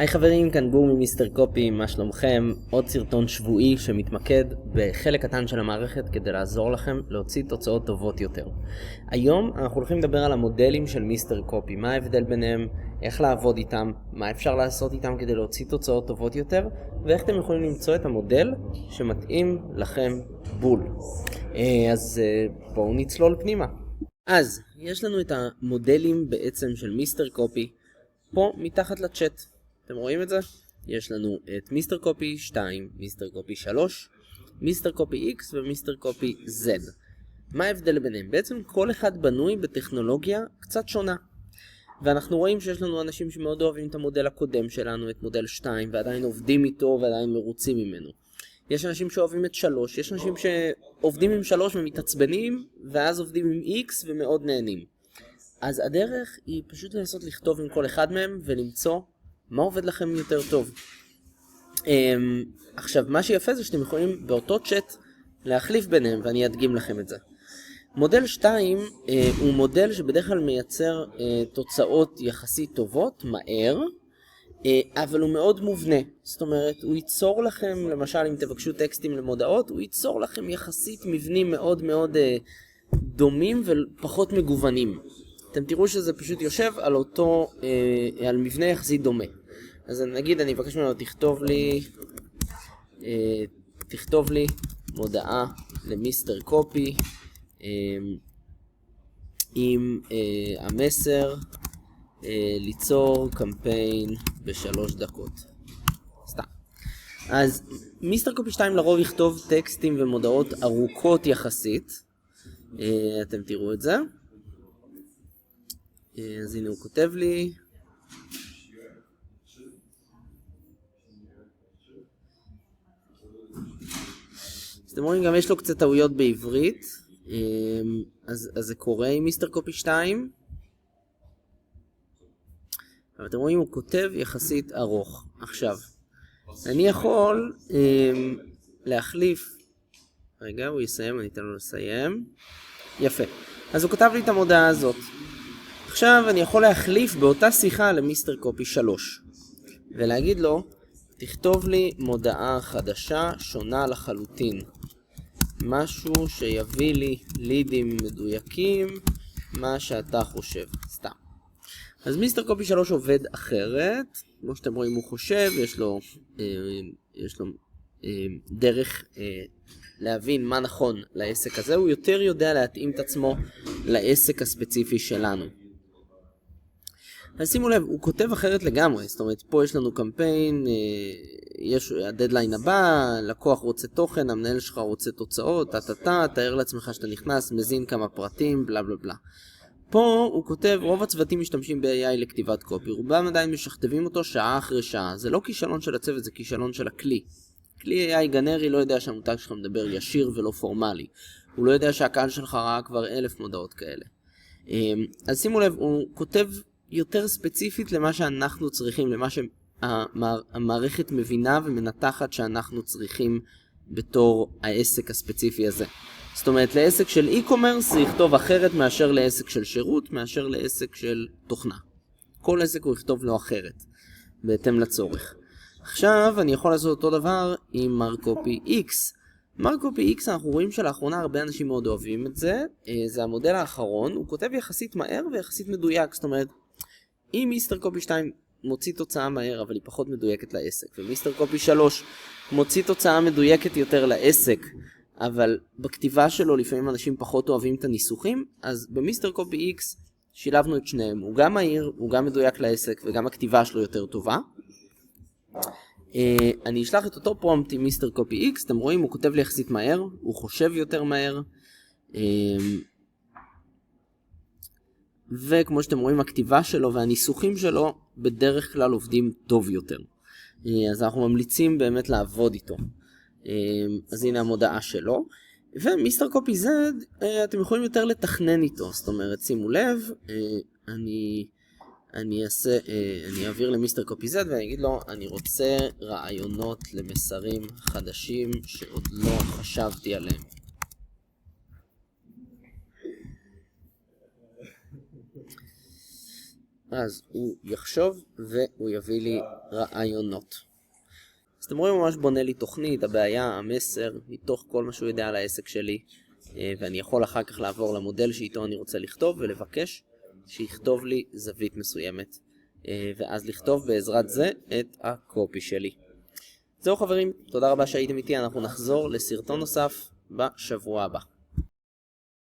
היי חברים, כאן גור ממיסטר קופי, מה שלומכם? עוד סרטון שבועי שמתמקד בחלק קטן של המערכת כדי לעזור לכם להוציא תוצאות טובות יותר. היום אנחנו הולכים לדבר על המודלים של מיסטר קופי, מה ההבדל ביניהם, איך לעבוד איתם, מה אפשר לעשות איתם כדי להוציא תוצאות טובות יותר, ואיך אתם יכולים למצוא את המודל שמתאים לכם בול. אז בואו נצלול פנימה. אז יש לנו את המודלים בעצם של מיסטר קופי פה מתחת לצ'אט. אתם רואים את זה? יש לנו את מיסטר קופי 2, מיסטר קופי 3, מיסטר קופי X ומיסטר קופי Z. מה ההבדל ביניהם? בעצם כל אחד בנוי בטכנולוגיה קצת שונה. ואנחנו רואים שיש לנו אנשים שמאוד אוהבים את המודל הקודם שלנו, את מודל 2, ועדיין עובדים איתו ועדיין מרוצים ממנו. יש אנשים שאוהבים את 3, יש אנשים שעובדים עם 3 ומתעצבנים, ואז עובדים עם X ומאוד נהנים. אז הדרך היא פשוט לנסות לכתוב עם כל אחד מהם ולמצוא מה עובד לכם יותר טוב. עכשיו, מה שיפה זה שאתם יכולים באותו צ'אט להחליף ביניהם, ואני אדגים לכם את זה. מודל 2 הוא מודל שבדרך כלל מייצר תוצאות יחסית טובות, מהר, אבל הוא מאוד מובנה. זאת אומרת, הוא ייצור לכם, למשל אם תבקשו טקסטים למודעות, הוא ייצור לכם יחסית מבנים מאוד מאוד דומים ופחות מגוונים. אתם תראו שזה פשוט יושב על אותו, על מבנה יחסית דומה. אז נגיד אני אבקש ממנו, תכתוב לי מודעה למיסטר קופי עם המסר ליצור קמפיין ב3 דקות. סתם. אז מיסטר קופי 2 לרוב יכתוב טקסטים ומודעות ארוכות יחסית. אתם תראו את זה. אז הנה הוא כותב לי. אז אתם רואים, גם יש לו קצת טעויות בעברית. אז זה קורה עם מיסטר קופי 2. אבל אתם רואים, הוא כותב יחסית ארוך. עכשיו, אני יכול להחליף. רגע, הוא יסיים, אני אתן לו לסיים. יפה. אז הוא כתב לי את המודעה הזאת. עכשיו אני יכול להחליף באותה שיחה למיסטר קופי 3 ולהגיד לו, תכתוב לי מודעה חדשה שונה לחלוטין, משהו שיביא לי לידים מדויקים, מה שאתה חושב, סתם. אז מיסטר קופי 3 עובד אחרת, כמו שאתם רואים הוא חושב, יש לו דרך להבין מה נכון לעסק הזה, הוא יותר יודע להתאים את עצמו לעסק הספציפי שלנו. אז שימו לב, הוא כותב אחרת לגמרי, זאת אומרת, פה יש לנו קמפיין, יש הדדליין הבא, לקוח רוצה תוכן, המנהל שלך רוצה תוצאות, תאר לעצמך שאתה נכנס, מזין כמה פרטים, בלה בלה בלה. פה הוא כותב, רוב הצוותים משתמשים ב-AI לכתיבת קופי, רובם עדיין משכתבים אותו שעה אחרי שעה, זה לא כישלון של הצוות, זה כישלון של הכלי. כלי AI גנרי לא יודע שהמותג שלך מדבר ישיר ולא פורמלי, הוא לא יודע שהקהל שלך ראה כבר 1,000 מודעות כאלה. אז שימו לב, הוא כותב יותר ספציפית למה שאנחנו צריכים, למה שהמערכת מבינה ומנתחת שאנחנו צריכים בתור העסק הספציפי הזה. זאת אומרת, לעסק של e-commerce זה יכתוב אחרת מאשר לעסק של שירות, מאשר לעסק של תוכנה. כל עסק הוא יכתוב לו אחרת, בהתאם לצורך. עכשיו אני יכול לעשות אותו דבר עם מרקופי X. מרקופי X אנחנו רואים שלאחרונה הרבה אנשים מאוד אוהבים את זה. זה המודל האחרון, הוא כותב יחסית מהר ויחסית מדויק. זאת אומרת, אם מיסטר קופי 2 מוציא תוצאה מהר אבל היא פחות מדויקת לעסק, ומיסטר קופי 3 מוציא תוצאה מדויקת יותר לעסק, אבל בכתיבה שלו לפעמים אנשים פחות אוהבים את הניסוחים, אז במיסטר קופי X שילבנו את שניהם. הוא גם מהיר, הוא גם מדויק לעסק וגם הכתיבה שלו יותר טובה. אני אשלח את אותו פרומפט עם מיסטר קופי X, אתם רואים הוא כותב לי יחסית מהר, הוא חושב יותר מהר, וכמו שאתם רואים הכתיבה שלו והניסוחים שלו בדרך כלל עובדים טוב יותר. אז אנחנו ממליצים באמת לעבוד איתו. אז הנה המודעה שלו. ומיסטר קופי Z אתם יכולים יותר לתכנן איתו. זאת אומרת, שימו לב, אני אעביר למיסטר קופי Z ואני אגיד לו, אני רוצה רעיונות למסרים חדשים שעוד לא חשבתי עליהם. אז הוא יחשוב והוא יביא לי רעיונות. אז אתם רואים, ממש בונה לי תוכנית, הבעיה, המסר, מתוך כל מה שהוא יודע על העסק שלי, ואני יכול אחר כך לעבור למודל שאיתו אני רוצה לכתוב ולבקש שיכתוב לי זווית מסוימת, ואז לכתוב בעזרת זה את הקופי שלי. זהו חברים, תודה רבה שהייתם איתי, אנחנו נחזור לסרטון נוסף בשבוע הבא.